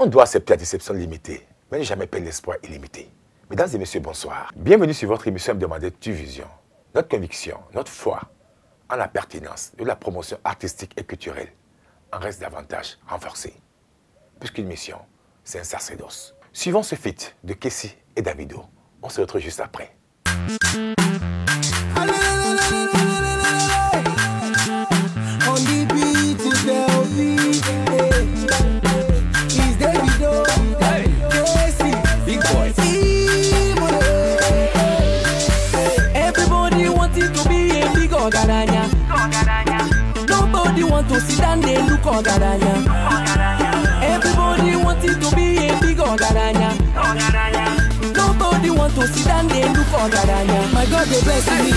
On doit accepter la déception limitée, mais ne jamais perdre l'espoir illimité. Mesdames et messieurs, bonsoir. Bienvenue sur votre émission hebdomadaire TuVision. Notre conviction, notre foi en la pertinence de la promotion artistique et culturelle en reste davantage renforcée. Puisqu'une mission, c'est un sacerdoce. Suivons ce feat de Kessie et Davido. On se retrouve juste après. Nobody want to sit down and look Ogadanya. Everybody wanted to be a big Ogadanya. Nobody want to sit down and look Ogadanya. My God, they bless me.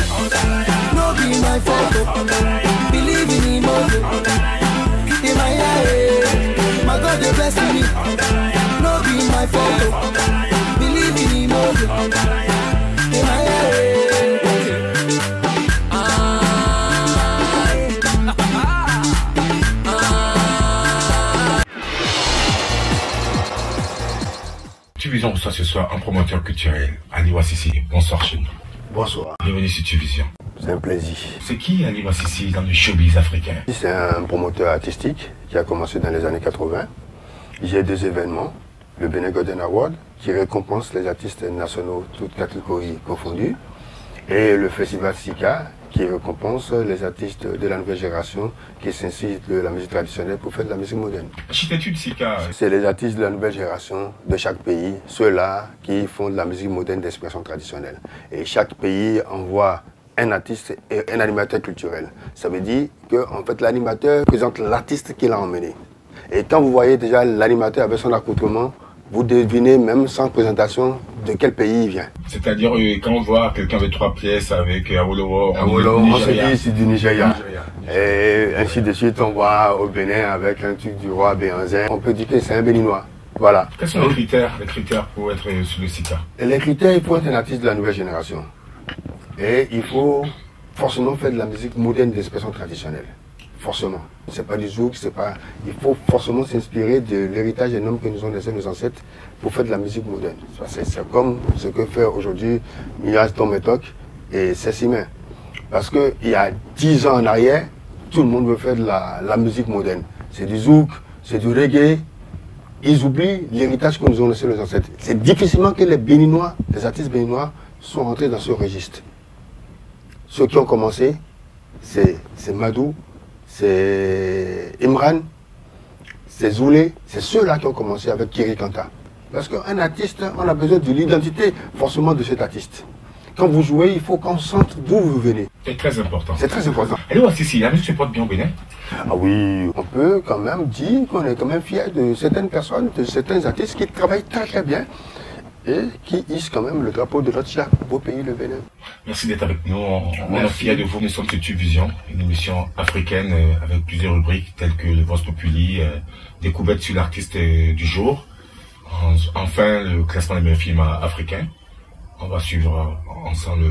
No be my fault. Believe in him. In my eye. My God, they bless me. No be my fault. Believe in him. In my eye. TuVision reçoit ce soir un promoteur culturel, Aliwa Sissi. Bonsoir chez nous. Bonsoir. Bienvenue sur TuVision. C'est un plaisir. C'est qui Aliwa Sissi dans le showbiz africain? C'est un promoteur artistique qui a commencé dans les années 80. J'ai deux événements. Le Benin Golden Award qui récompense les artistes nationaux, toutes catégories confondues. Et le Festival Sika qui récompense les artistes de la nouvelle génération qui s'inscrivent de la musique traditionnelle pour faire de la musique moderne. Architecture Sika. C'est les artistes de la nouvelle génération de chaque pays, ceux-là qui font de la musique moderne d'expression traditionnelle. Et chaque pays envoie un artiste et un animateur culturel. Ça veut dire que en fait, l'animateur présente l'artiste qu'il a emmené. Et quand vous voyez déjà l'animateur avec son accoutrement, vous devinez même sans présentation de quel pays il vient. C'est-à-dire quand on voit quelqu'un avec 3 pièces avec Awolowo, on se dit c'est du Nigeria. Et ainsi de suite, on voit au Bénin avec un truc du roi Béhanzin. On peut dire que c'est un Béninois. Voilà. Quels sont les critères pour être sur le Sika? Les critères, il faut être un artiste de la nouvelle génération. Et il faut forcément faire de la musique moderne d'expression traditionnelle. Forcément. C'est pas du zouk, c'est pas. Il faut forcément s'inspirer de l'héritage énorme que nous ont laissé nos ancêtres pour faire de la musique moderne. C'est comme ce que fait aujourd'hui Miraz Tometok et Sessimain. Parce qu'il y a 10 ans en arrière, tout le monde veut faire de la musique moderne. C'est du zouk, c'est du reggae. Ils oublient l'héritage que nous ont laissé nos ancêtres. C'est difficilement que les Béninois, les artistes béninois, sont rentrés dans ce registre. Ceux qui ont commencé, c'est Madou, c'est Imran, c'est Zoulé, c'est ceux-là qui ont commencé avec Kiri Kanta. Parce qu'un artiste, on a besoin de l'identité forcément de cet artiste. Quand vous jouez, il faut qu'on sente d'où vous venez. C'est très important. C'est très important. Aliwa Sissi, la musique se porte bien au Bénin? Ah oui, on peut quand même dire qu'on est quand même fier de certaines personnes, de certains artistes qui travaillent très très bien et qui hissent quand même le drapeau de notre cher beau pays, le Bénin. Merci d'être avec nous. On est fiers de vous. Nous sommes sur TuVision, une émission africaine avec plusieurs rubriques telles que le Vox Populi, découverte sur l'artiste du jour, enfin le classement des meilleurs films africains. On va suivre ensemble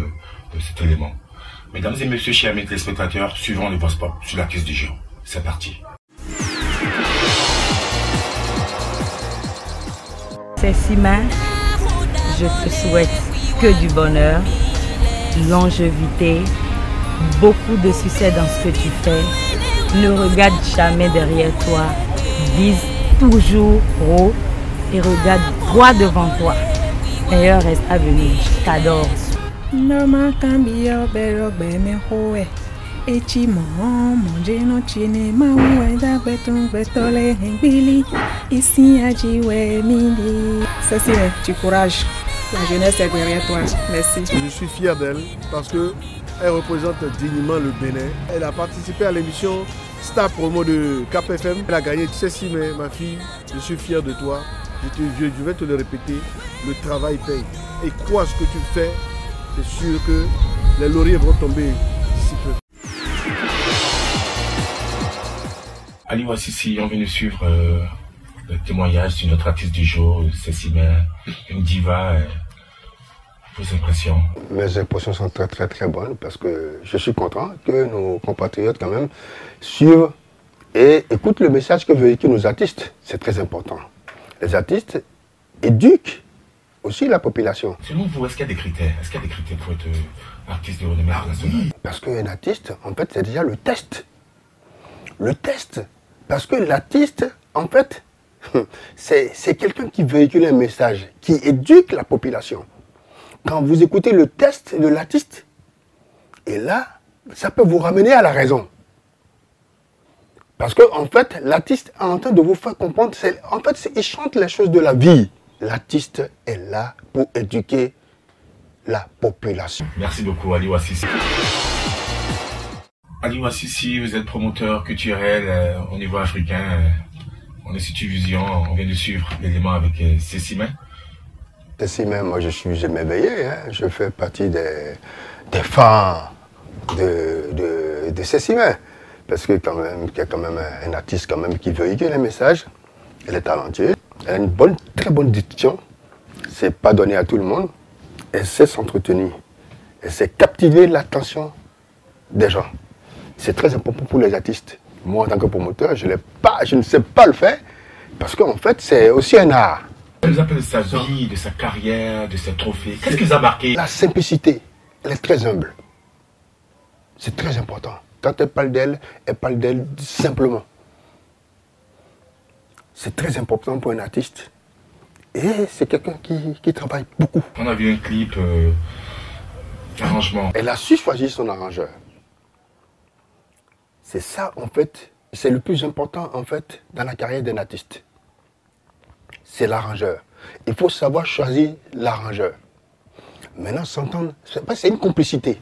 cet élément. Mesdames et messieurs, chers amis téléspectateurs, suivons le Vox Pop sur l'artiste du jour. C'est parti. Sessimain, je te souhaite que du bonheur, longévité, beaucoup de succès dans ce que tu fais. Ne regarde jamais derrière toi, vise toujours haut et regarde droit devant toi. Meilleur reste à venir, je t'adore. Ceci, tu courage. La jeunesse est derrière toi. Merci. Je suis fier d'elle parce qu'elle représente dignement le Bénin. Elle a participé à l'émission Star Promo de KPFM. Elle a gagné Ceci, mais ma fille, je suis fier de toi. Je vais te le répéter, le travail paye. Et crois ce que tu fais, c'est sûr que les lauriers vont tomber d'ici peu. Aliwa Sissi, on vient de suivre le témoignage sur notre artiste du jour, Sessimain, une diva. Vos impressions? Mes impressions sont très très très bonnes parce que je suis content que nos compatriotes quand même suivent et écoutent le message que véhiculent nos artistes. C'est très important. Les artistes éduquent aussi la population. Selon vous, est-ce qu'il y a des critères? Est-ce qu'il y a des critères pour être artiste de renommée internationale? Parce qu'un artiste, en fait, c'est déjà le test. Le test. Parce que l'artiste, en fait, c'est quelqu'un qui véhicule un message, qui éduque la population. Quand vous écoutez le test de l'artiste, et là, ça peut vous ramener à la raison. Parce qu'en fait, l'artiste est en train de vous faire comprendre, en fait, il chante les choses de la vie. L'artiste est là pour éduquer la population. Merci beaucoup, Aliou Assisi. Aliou Assisi, vous êtes promoteur culturel au niveau africain. On est sur Vision, on vient de suivre l'élément avec Cécimé. Cécimé, moi je suis émerveillé, hein. Je fais partie des fans de Cécimé. Parce que qu'il y a quand même un artiste quand même qui véhicule les messages. Elle est talentueuse, elle a une très bonne diction. C'est pas donné à tout le monde. Elle sait s'entretenir. Elle sait captiver l'attention des gens. C'est très important pour les artistes. Moi, en tant que promoteur, je ne sais pas le faire. Parce qu'en fait, c'est aussi un art. Elle nous appelle de sa vie, de sa carrière, de ses trophées. Qu'est-ce qui vous a marqué? La simplicité. Elle est très humble. C'est très important. Quand elle parle d'elle simplement. C'est très important pour un artiste. Et c'est quelqu'un qui travaille beaucoup. On a vu un clip d'arrangement. Elle a su choisir son arrangeur. C'est ça, en fait, c'est le plus important, en fait, dans la carrière d'un artiste. C'est l'arrangeur. Il faut savoir choisir l'arrangeur. Maintenant, s'entendre, c'est une complicité.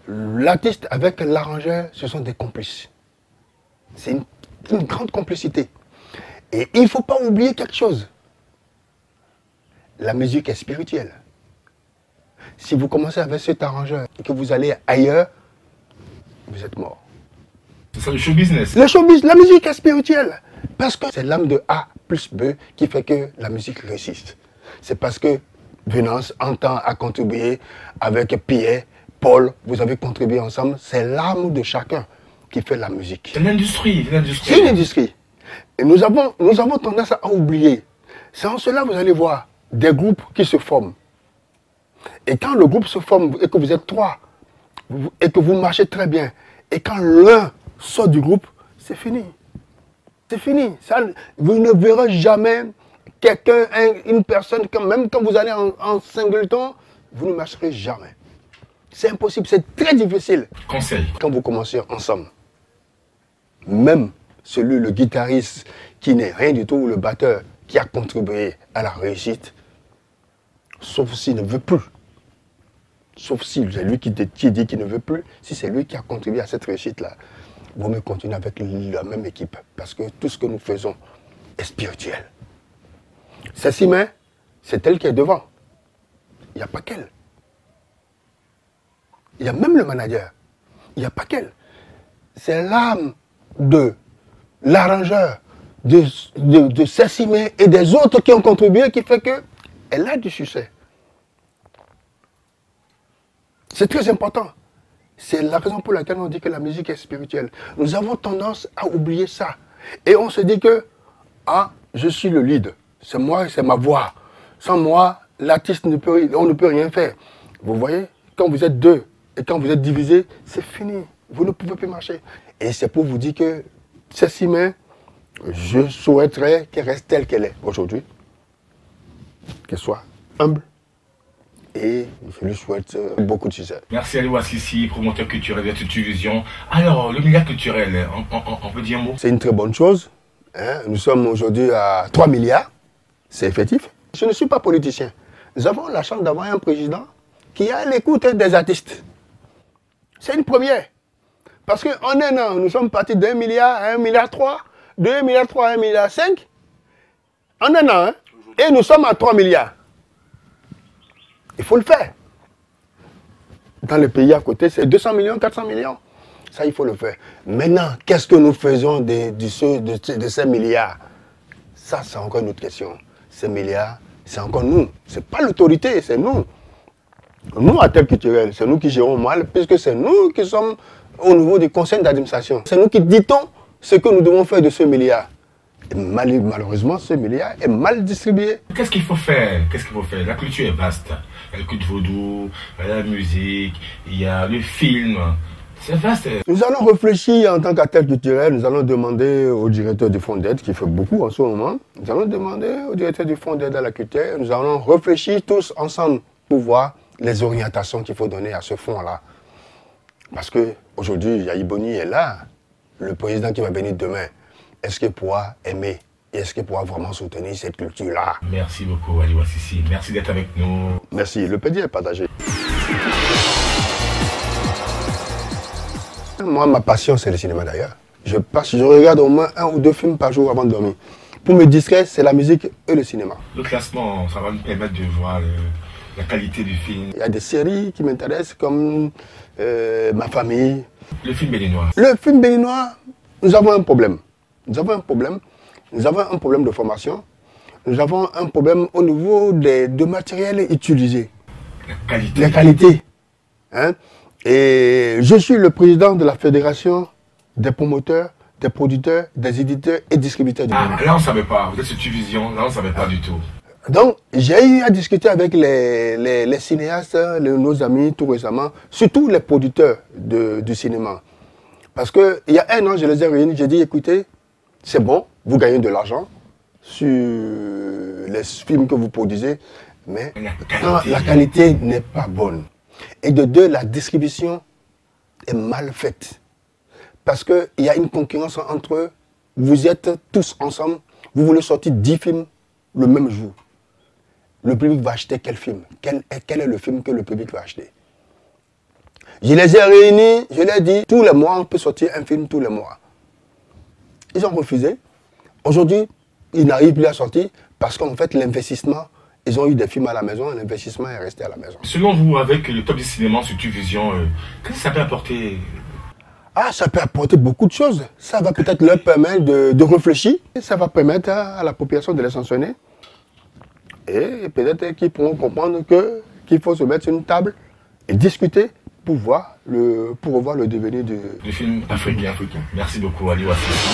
L'artiste avec l'arrangeur, ce sont des complices. C'est une grande complicité. Et il ne faut pas oublier quelque chose. La musique est spirituelle. Si vous commencez avec cet arrangeur et que vous allez ailleurs, vous êtes mort. C'est ça le show business. Le show business, la musique est spirituelle. Parce que c'est l'âme de A plus B qui fait que la musique réussisse. C'est parce que Venance entend à contribuer avec Pierre, Paul, vous avez contribué ensemble. C'est l'âme de chacun qui fait la musique. C'est une industrie. C'est une industrie. Et nous avons tendance à oublier. C'est en cela que vous allez voir des groupes qui se forment. Et quand le groupe se forme et que vous êtes trois, et que vous marchez très bien, et quand l'un sort du groupe, c'est fini. C'est fini. Ça, vous ne verrez jamais quelqu'un, une personne, même quand vous allez en singleton, vous ne marcherez jamais. C'est impossible, c'est très difficile. Conseil. Quand vous commencez ensemble, même le guitariste qui n'est rien du tout, ou le batteur qui a contribué à la réussite, sauf s'il ne veut plus. Sauf si c'est lui qui dit qu'il ne veut plus, si c'est lui qui a contribué à cette réussite-là, vaut mieux continuer avec la même équipe. Parce que tout ce que nous faisons est spirituel. Cécimé, c'est elle qui est devant. Il n'y a pas qu'elle. Il y a même le manager. Il n'y a pas qu'elle. C'est l'âme de l'arrangeur, de Cécimé et des autres qui ont contribué qui fait qu'elle a du succès. C'est très important. C'est la raison pour laquelle on dit que la musique est spirituelle. Nous avons tendance à oublier ça. Et on se dit que, je suis le lead. C'est moi, c'est ma voix. Sans moi, l'artiste on ne peut rien faire. Vous voyez, quand vous êtes deux et quand vous êtes divisés, c'est fini. Vous ne pouvez plus marcher. Et c'est pour vous dire que Cécimé, je souhaiterais qu'elle reste telle qu'elle est aujourd'hui. Qu'elle soit humble. Et je lui souhaite beaucoup de succès. Merci Aliou Assisi, promoteur culturel de Vision. Alors, le milliard culturel, on peut dire un mot? C'est une très bonne chose. Hein? Nous sommes aujourd'hui à 3 milliards. C'est effectif. Je ne suis pas politicien. Nous avons la chance d'avoir un président qui a l'écoute des artistes. C'est une première. Parce qu'en un an, nous sommes partis d'1 milliard à 1,3 milliard, de 1,3 milliard à 1,5 milliard. En un an, hein? Et nous sommes à 3 milliards. Il faut le faire. Dans les pays à côté, c'est 200 millions, 400 millions. Ça, il faut le faire. Maintenant, qu'est-ce que nous faisons de ces milliards? Ça, c'est encore une autre question. Ces milliards, c'est encore nous. Ce n'est pas l'autorité, c'est nous. Nous, à Terre Culturelle, c'est nous qui gérons mal, puisque c'est nous qui sommes au niveau du conseil d'administration. C'est nous qui ditons ce que nous devons faire de ce milliard. Et malheureusement, ce milliard est mal distribué. Qu'est-ce qu'il faut faire? Qu'est-ce qu'il faut faire? La culture est vaste. Il y a le culte vaudou, il y a la musique, il y a le film. C'est vaste. Nous allons réfléchir en tant qu'acteur culturel. Nous allons demander au directeur du Fonds d'aide, qui fait beaucoup en ce moment. Nous allons demander au directeur du Fonds d'aide à la culture. Nous allons réfléchir tous ensemble pour voir les orientations qu'il faut donner à ce fonds-là. Parce qu'aujourd'hui, Yahi Boni est là. Le président qui va venir demain, est-ce qu'il pourra aimer? Est-ce qu'il pourra vraiment soutenir cette culture-là? Merci beaucoup, Ali Wassissi. Merci d'être avec nous. Merci. Le plaisir est partagé. Moi, ma passion, c'est le cinéma d'ailleurs. Je regarde au moins 1 ou 2 films par jour avant de dormir. Pour me distraire, c'est la musique et le cinéma. Le classement, ça va nous permettre de voir la qualité du film. Il y a des séries qui m'intéressent comme Ma famille. Le film béninois. Le film béninois, nous avons un problème. Nous avons un problème. Nous avons un problème de formation. Nous avons un problème au niveau de matériel utilisé. La qualité. La qualité. Hein? Et je suis le président de la fédération des promoteurs, des producteurs, des éditeurs et distributeurs du Bénin. Là on ne savait pas, vous êtes sur Tuvision, là on ne savait pas du tout. Donc j'ai eu à discuter avec les cinéastes, nos amis tout récemment, surtout les producteurs du cinéma. Parce qu'il y a 1 an, je les ai réunis, j'ai dit écoutez, c'est bon, vous gagnez de l'argent sur les films que vous produisez, mais la qualité n'est pas bonne. Et de 2, la distribution est mal faite. Parce qu'il y a une concurrence entre eux. Vous êtes tous ensemble, vous voulez sortir 10 films le même jour. Le public va acheter quel film? Quel est le film que le public va acheter? Je les ai réunis, je leur ai dit, tous les mois, on peut sortir un film tous les mois. Ils ont refusé. Aujourd'hui, ils n'arrivent plus à sortir parce qu'en fait, l'investissement, ils ont eu des films à la maison, l'investissement est resté à la maison. Selon vous, avec le top du cinéma sur Tuvision, qu'est-ce que ça peut apporter? Ah, ça peut apporter beaucoup de choses. Ça va peut-être leur permettre de réfléchir. Ça va permettre à la population de les sanctionner. Et peut-être qu'ils pourront comprendre qu'il faut se mettre sur une table et discuter pour revoir le devenir du film africain. Merci beaucoup, Ali Wassissi.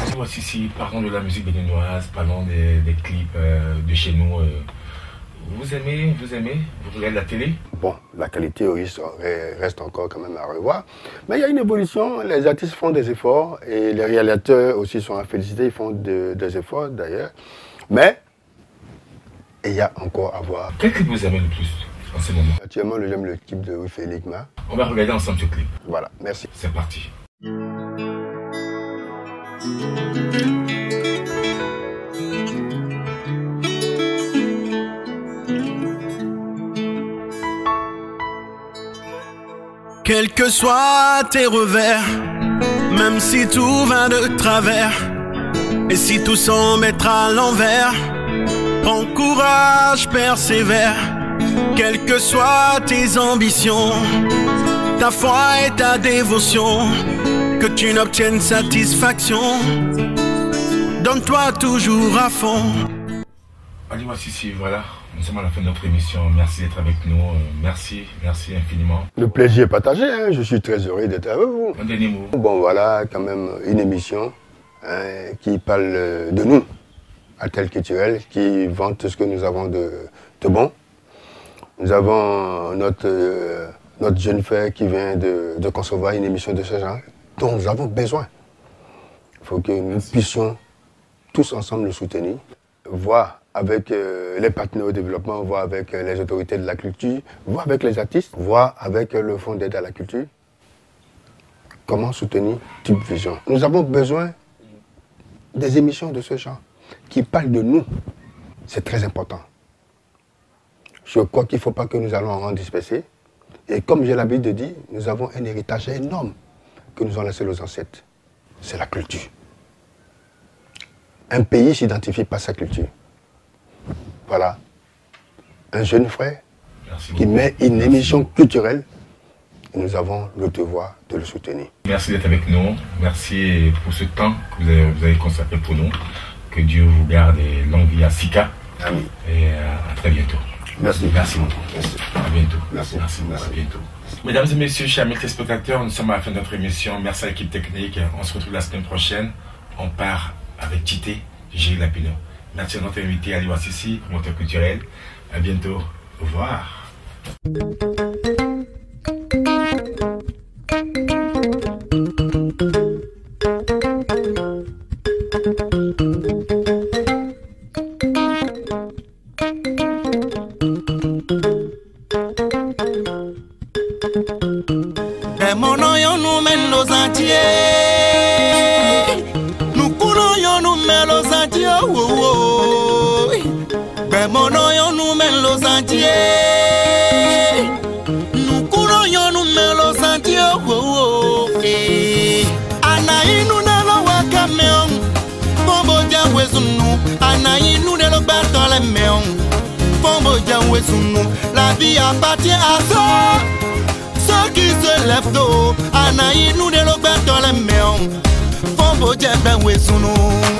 Ali Wassissi, parlons de la musique béninoise, parlons des clips de chez nous. Vous aimez, vous regardez la télé? Bon, la qualité reste encore quand même à revoir. Mais il y a une évolution, les artistes font des efforts et les réalisateurs aussi sont à féliciter, ils font des efforts d'ailleurs. Mais il y a encore à voir. Quel clip vous aimez le plus en ce moment? Actuellement, j'aime le clip de Rufe Ligma. On va regarder ensemble ce clip. Voilà, merci. C'est parti. Quels que soient tes revers, même si tout va de travers, et si tout semble être à l'envers, prends courage, persévère. Quelles que soient tes ambitions, ta foi et ta dévotion, que tu n'obtiennes satisfaction, donne-toi toujours à fond. Ali Wassissi, voilà, nous sommes à la fin de notre émission. Merci d'être avec nous. Merci infiniment. Le plaisir est partagé, hein. Je suis très heureux d'être avec vous. Un dernier mot. Bon, voilà, quand même une émission qui parle de nous, Acteurs culturels, qui vante ce que nous avons de bon. Nous avons notre jeune frère qui vient de concevoir une émission de ce genre, dont nous avons besoin. Il faut que nous puissions tous ensemble le soutenir, voir avec les partenaires au développement, voir avec les autorités de la culture, voir avec les artistes, voir avec le Fonds d'aide à la culture, comment soutenir Tuvision. Nous avons besoin des émissions de ce genre qui parlent de nous. C'est très important. Je crois qu'il ne faut pas que nous allons en disperser. Et comme j'ai l'habitude de dire, nous avons un héritage énorme que nous ont laissé nos ancêtres. C'est la culture. Un pays s'identifie par sa culture. Voilà. Un jeune frère qui met une émission culturelle et nous avons le devoir de le soutenir. Merci d'être avec nous. Merci pour ce temps que vous avez consacré pour nous. Que Dieu vous garde et longue vie à Sika. Amen. Et à très bientôt. Merci. Merci beaucoup. Merci. À bientôt. Merci. À bientôt. Mesdames et messieurs, chers téléspectateurs, nous sommes à la fin de notre émission. Merci à l'équipe technique. On se retrouve la semaine prochaine. on part avec Tité, J'ai Lapillon. Merci à notre invité Ali Wassissi, promoteur culturel. À bientôt. Au revoir. La vie appartient à ceux qui se lèvent tôt. Anaï nous de l'obéissance les mains. Pombo djembe wesunu.